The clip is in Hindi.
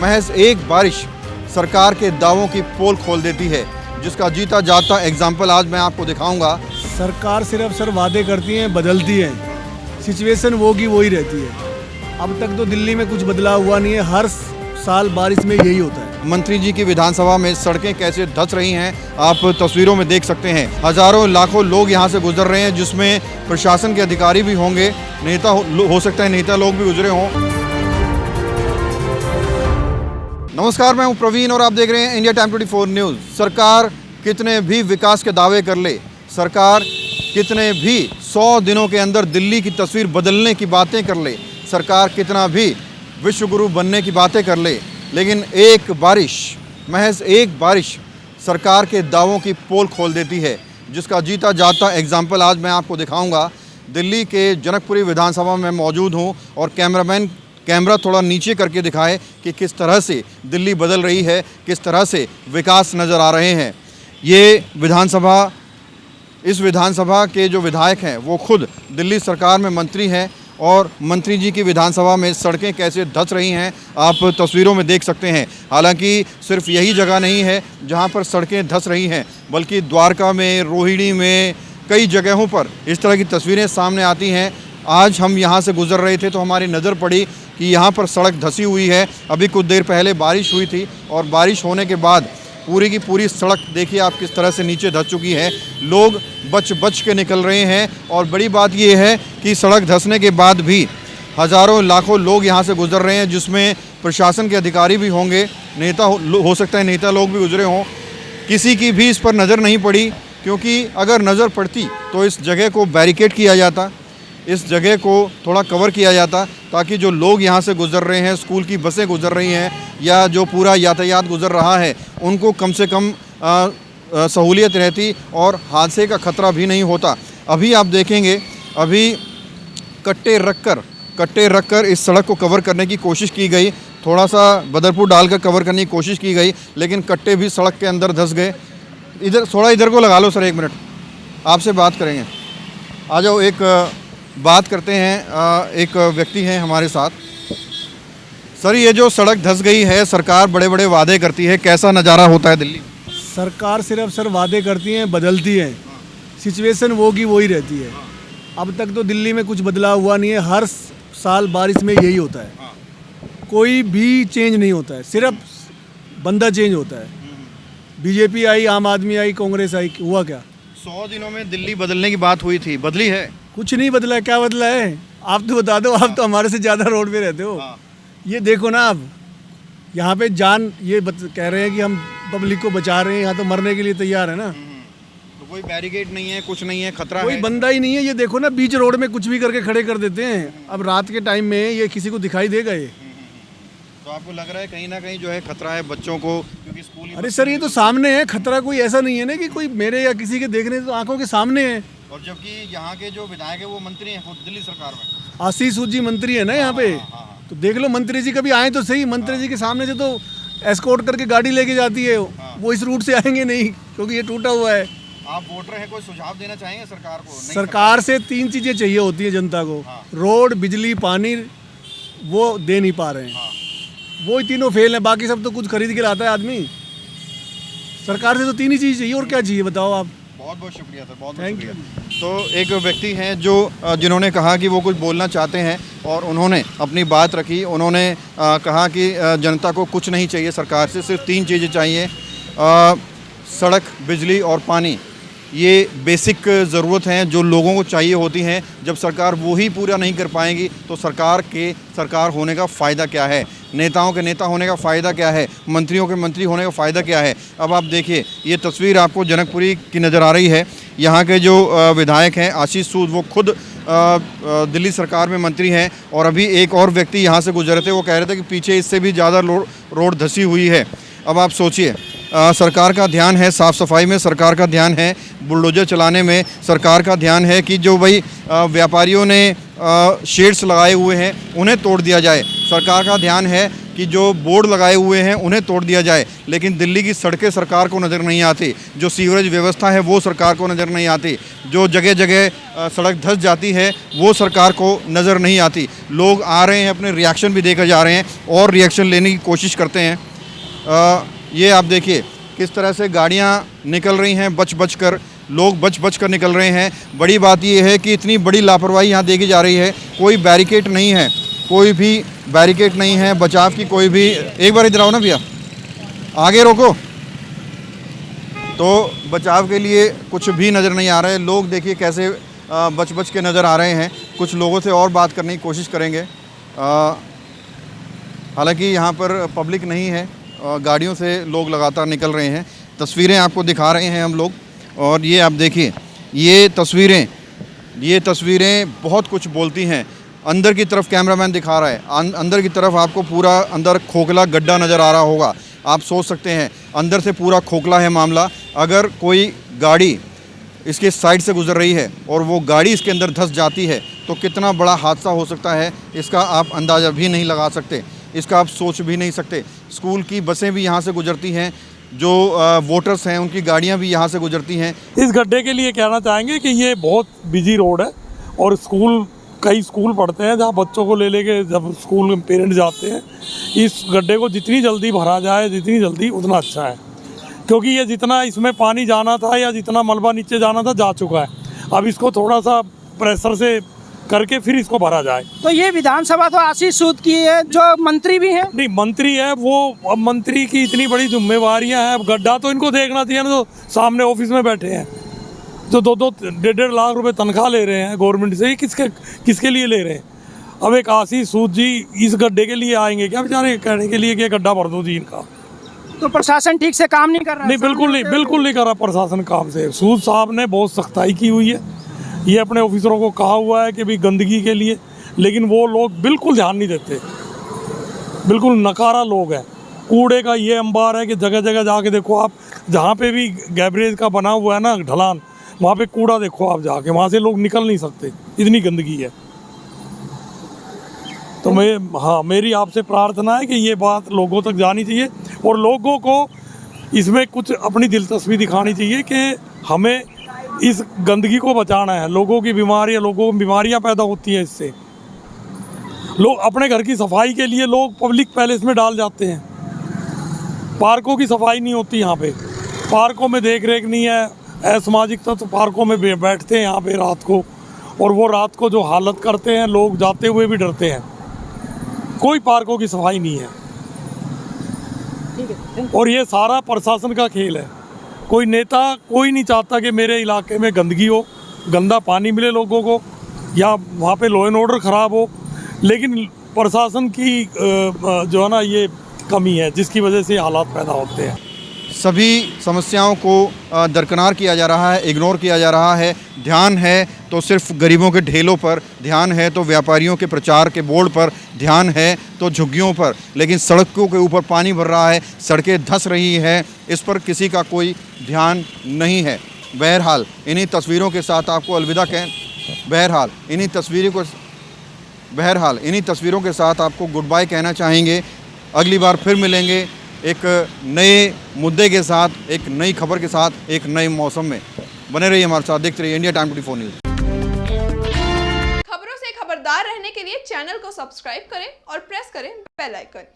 महज एक बारिश सरकार के दावों की पोल खोल देती है, जिसका जीता जागता एग्जाम्पल आज मैं आपको दिखाऊंगा। सरकार सिर्फ सर वादे करती हैं, बदलती है, सिचुएशन वो की वही रहती है। अब तक तो दिल्ली में कुछ बदलाव हुआ नहीं है, हर साल बारिश में यही होता है। मंत्री जी की विधानसभा में सड़कें कैसे धंस रही हैं, आप तस्वीरों में देख सकते हैं। हजारों लाखों लोग यहां से गुजर रहे हैं, जिसमें प्रशासन के अधिकारी भी होंगे, नेता हो सकता है नेता लोग भी गुजरे हों। नमस्कार, मैं हूं प्रवीण और आप देख रहे हैं इंडिया टाइम 24 न्यूज़। सरकार कितने भी विकास के दावे कर ले, सरकार कितने भी 100 दिनों के अंदर दिल्ली की तस्वीर बदलने की बातें कर ले, सरकार कितना भी विश्वगुरु बनने की बातें कर ले, लेकिन एक बारिश, महज एक बारिश सरकार के दावों की पोल खोल देती है, जिसका जीता जागता एग्जाम्पल आज मैं आपको दिखाऊंगा। दिल्ली के जनकपुरी विधानसभा में मौजूद हूं और कैमरामैन कैमरा थोड़ा नीचे करके दिखाए कि किस तरह से दिल्ली बदल रही है, किस तरह से विकास नज़र आ रहे हैं। ये विधानसभा, इस विधानसभा के जो विधायक हैं वो खुद दिल्ली सरकार में मंत्री हैं और मंत्री जी की विधानसभा में सड़कें कैसे धंस रही हैं आप तस्वीरों में देख सकते हैं। हालांकि सिर्फ यही जगह नहीं है जहां पर सड़कें धंस रही हैं, बल्कि द्वारका में, रोहिणी में, कई जगहों पर इस तरह की तस्वीरें सामने आती हैं। आज हम यहां से गुजर रहे थे तो हमारी नज़र पड़ी कि यहाँ पर सड़क धंसी हुई है। अभी कुछ देर पहले बारिश हुई थी और बारिश होने के बाद पूरी की पूरी सड़क देखिए आप किस तरह से नीचे धंस चुकी है। लोग बच के निकल रहे हैं और बड़ी बात ये है कि सड़क धंसने के बाद भी हज़ारों लाखों लोग यहाँ से गुजर रहे हैं, जिसमें प्रशासन के अधिकारी भी होंगे, नेता हो सकता है नेता लोग भी गुजरे हों। किसी की भी इस पर नज़र नहीं पड़ी, क्योंकि अगर नज़र पड़ती तो इस जगह को बैरिकेड किया जाता, इस जगह को थोड़ा कवर किया जाता, ताकि जो लोग यहाँ से गुजर रहे हैं, स्कूल की बसें गुजर रही हैं या जो पूरा यातायात गुजर रहा है, उनको कम से कम सहूलियत रहती और हादसे का खतरा भी नहीं होता। अभी आप देखेंगे, अभी कट्टे रखकर इस सड़क को कवर करने की कोशिश की गई, थोड़ा सा बदरपुर डालकर कवर करने की कोशिश की गई, लेकिन कट्टे भी सड़क के अंदर धंस गए। इधर थोड़ा इधर को लगा लो सर, 1 मिनट आपसे बात करेंगे। आ जाओ, एक बात करते हैं। एक व्यक्ति हैं हमारे साथ। सर, ये जो सड़क धंस गई है, सरकार बड़े बड़े वादे करती है, कैसा नज़ारा होता है दिल्ली? सरकार सिर्फ सर वादे करती हैं, बदलती है, सिचुएशन वो की वही रहती है। अब तक तो दिल्ली में कुछ बदलाव हुआ नहीं है, हर साल बारिश में यही होता है, कोई भी चेंज नहीं होता है, सिर्फ बंदा चेंज होता है। बीजेपी आई, आम आदमी आई, कांग्रेस आई, हुआ क्या? 100 दिनों में दिल्ली बदलने की बात हुई थी, बदली है? कुछ नहीं बदला है। क्या बदला है आप तो बता दो, आप तो हमारे से ज़्यादा रोड पे रहते हो। ये देखो ना, आप यहाँ पे जान कह रहे हैं कि हम पब्लिक को बचा रहे हैं, यहाँ तो मरने के लिए तैयार है ना। तो कोई बैरिकेड नहीं है, कुछ नहीं है, खतरा कोई है, बंदा ही नहीं है। ये देखो ना, बीच रोड में कुछ भी करके खड़े कर देते हैं। अब रात के टाइम में ये किसी को दिखाई देगा ये? तो आपको लग रहा है कहीं ना कहीं जो है खतरा है बच्चों को, क्योंकि स्कूल? अरे सर, ये तो सामने है खतरा, कोई ऐसा नहीं है ना कि कोई मेरे या किसी के देखने, तो आंखों के सामने है। और जबकि यहाँ के जो विधायक है वो मंत्री हैं खुद दिल्ली सरकार में। आशीष सूद जी मंत्री है ना यहाँ पे। तो देख लो, मंत्री जी कभी आए तो सही। मंत्री जी के सामने से तो एस्कॉर्ट करके गाड़ी लेके जाती है, वो इस रूट से आएंगे नहीं, क्योंकि ये टूटा हुआ है। आप वोटर हैं, कोई सुझाव देना चाहेंगे सरकार को? सरकार से 3 चीज़ें चाहिए होती है जनता को, रोड, बिजली, पानी, वो दे नहीं पा रहे हैं। वो ही तीनों फेल है, बाकी सब तो कुछ खरीद के लाता है आदमी। सरकार से तो 3 ही चीज़ चाहिए, और क्या चाहिए बताओ आप? बहुत बहुत शुक्रिया सर, बहुत थैंक यू। तो एक व्यक्ति हैं जो जिन्होंने कहा कि वो कुछ बोलना चाहते हैं और उन्होंने अपनी बात रखी। उन्होंने कहा कि जनता को कुछ नहीं चाहिए सरकार से, सिर्फ 3 चीज़ें चाहिए, सड़क, बिजली और पानी। ये बेसिक ज़रूरत हैं जो लोगों को चाहिए होती हैं। जब सरकार वो ही पूरा नहीं कर पाएगी तो सरकार होने का फ़ायदा क्या है? नेताओं के नेता होने का फ़ायदा क्या है? मंत्रियों के मंत्री होने का फ़ायदा क्या है? अब आप देखिए, ये तस्वीर आपको जनकपुरी की नज़र आ रही है। यहाँ के जो विधायक हैं आशीष सूद, वो खुद दिल्ली सरकार में मंत्री हैं और अभी एक और व्यक्ति यहाँ से गुजरे थे, वो कह रहे थे कि पीछे इससे भी ज़्यादा रोड धंसी हुई है। अब आप सोचिए, सरकार का ध्यान है साफ़ सफाई में, सरकार का ध्यान है बुलडोजर चलाने में, सरकार का ध्यान है कि जो भाई व्यापारियों ने शेड्स लगाए हुए हैं उन्हें तोड़ दिया जाए, सरकार का ध्यान है कि जो बोर्ड लगाए हुए हैं उन्हें तोड़ दिया जाए, लेकिन दिल्ली की सड़कें सरकार को नज़र नहीं आती, जो सीवरेज व्यवस्था है वो सरकार को नज़र नहीं आती, जो जगह जगह सड़क धंस जाती है वो सरकार को नज़र नहीं आती। लोग आ रहे हैं, अपने रिएक्शन भी देकर जा रहे हैं और रिएक्शन लेने की कोशिश करते हैं। ये आप देखिए किस तरह से गाड़ियाँ निकल रही हैं, बच बच कर लोग बच बच कर निकल रहे हैं। बड़ी बात ये है कि इतनी बड़ी लापरवाही यहाँ देखी जा रही है। कोई बैरिकेड नहीं है, कोई भी बैरिकेड नहीं है, बचाव की कोई भी। एक बार इधर आओ ना भैया, आगे रोको। तो बचाव के लिए कुछ भी नज़र नहीं आ रहा है। लोग देखिए कैसे बच बच के नज़र आ रहे हैं। कुछ लोगों से और बात करने की कोशिश करेंगे। हालांकि यहाँ पर पब्लिक नहीं है, गाड़ियों से लोग लगातार निकल रहे हैं। तस्वीरें आपको दिखा रहे हैं हम लोग, और ये आप देखिए ये तस्वीरें बहुत कुछ बोलती हैं। अंदर की तरफ कैमरामैन दिखा रहा है, अंदर की तरफ आपको पूरा अंदर खोखला गड्ढा नज़र आ रहा होगा। आप सोच सकते हैं अंदर से पूरा खोखला है मामला। अगर कोई गाड़ी इसके साइड से गुजर रही है और वो गाड़ी इसके अंदर धंस जाती है तो कितना बड़ा हादसा हो सकता है, इसका आप अंदाज़ा भी नहीं लगा सकते, इसका आप सोच भी नहीं सकते। स्कूल की बसें भी यहाँ से गुजरती हैं, जो वोटर्स हैं उनकी गाड़ियाँ भी यहाँ से गुजरती हैं। इस गड्ढे के लिए कहना चाहेंगे कि ये बहुत बिजी रोड है और कई स्कूल पढ़ते हैं जहाँ बच्चों को ले लेके जब स्कूल में पेरेंट्स जाते हैं। इस गड्ढे को जितनी जल्दी भरा जाए, जितनी जल्दी उतना अच्छा है, क्योंकि ये जितना इसमें पानी जाना था या जितना मलबा नीचे जाना था जा चुका है। अब इसको थोड़ा सा प्रेशर से करके फिर इसको भरा जाए। तो ये विधानसभा तो आशीष सूद की है, जो मंत्री भी हैं। नहीं, मंत्री है वो, अब मंत्री की इतनी बड़ी जिम्मेवारियां हैं। अब गड्ढा तो इनको देखना चाहिए ना, जो सामने ऑफिस में बैठे हैं, जो 2-2 लाख रुपए तनख्वाह ले रहे हैं गवर्नमेंट से। ये किसके लिए ले रहे हैं? अब एक आशीष सूद जी इस गड्ढे के लिए आएंगे क्या बेचारे कहने के लिए कि गड्ढा भर दो जी इनका? तो प्रशासन ठीक से काम नहीं कर रहा है। नहीं, बिल्कुल नहीं कर रहा प्रशासन काम से। सूद साहब ने बहुत सख्ताई की हुई है, ये अपने ऑफिसरों को कहा हुआ है कि भी गंदगी के लिए, लेकिन वो लोग बिल्कुल ध्यान नहीं देते, बिल्कुल नकारा लोग हैं। कूड़े का ये अंबार है कि जगह जगह जाके देखो आप, जहाँ पे भी गैबरेज का बना हुआ है ना ढलान, वहाँ पे कूड़ा देखो आप जाके, वहाँ से लोग निकल नहीं सकते, इतनी गंदगी है। तो मेरी आपसे प्रार्थना है कि ये बात लोगों तक जानी चाहिए और लोगों को इसमें कुछ अपनी दिलचस्पी दिखानी चाहिए कि हमें इस गंदगी को बचाना है। लोगों की बीमारियां पैदा होती हैं इससे। लोग अपने घर की सफाई के लिए लोग पब्लिक पैलेस में डाल जाते हैं, पार्कों की सफाई नहीं होती यहाँ पे, पार्कों में देख रेख नहीं है। असामाजिक तत्व पार्कों में बैठते हैं यहाँ पे रात को, और वो रात को जो हालत करते हैं लोग जाते हुए भी डरते हैं। कोई पार्कों की सफाई नहीं है और ये सारा प्रशासन का खेल है। कोई नेता कोई नहीं चाहता कि मेरे इलाके में गंदगी हो, गंदा पानी मिले लोगों को, या वहाँ पे लॉ एंड ऑर्डर ख़राब हो, लेकिन प्रशासन की जो है ना ये कमी है जिसकी वजह से हालात पैदा होते हैं। सभी समस्याओं को दरकिनार किया जा रहा है, इग्नोर किया जा रहा है। ध्यान है तो सिर्फ गरीबों के ढेलों पर, ध्यान है तो व्यापारियों के प्रचार के बोर्ड पर, ध्यान है तो झुग्गियों पर, लेकिन सड़कों के ऊपर पानी भर रहा है, सड़कें धंस रही हैं, इस पर किसी का कोई ध्यान नहीं है। बहरहाल इन्हीं तस्वीरों के साथ आपको अलविदा बहरहाल इन्हीं तस्वीरों के साथ आपको गुड बाय कहना चाहेंगे। अगली बार फिर मिलेंगे एक नए मुद्दे के साथ, एक नई खबर के साथ, एक नए मौसम में। बने रहिए हमारे साथ, देखते रहिए इंडिया टाइम 24 न्यूज़। खबरों से खबरदार रहने के लिए चैनल को सब्सक्राइब करें और प्रेस करें बेल आइकन।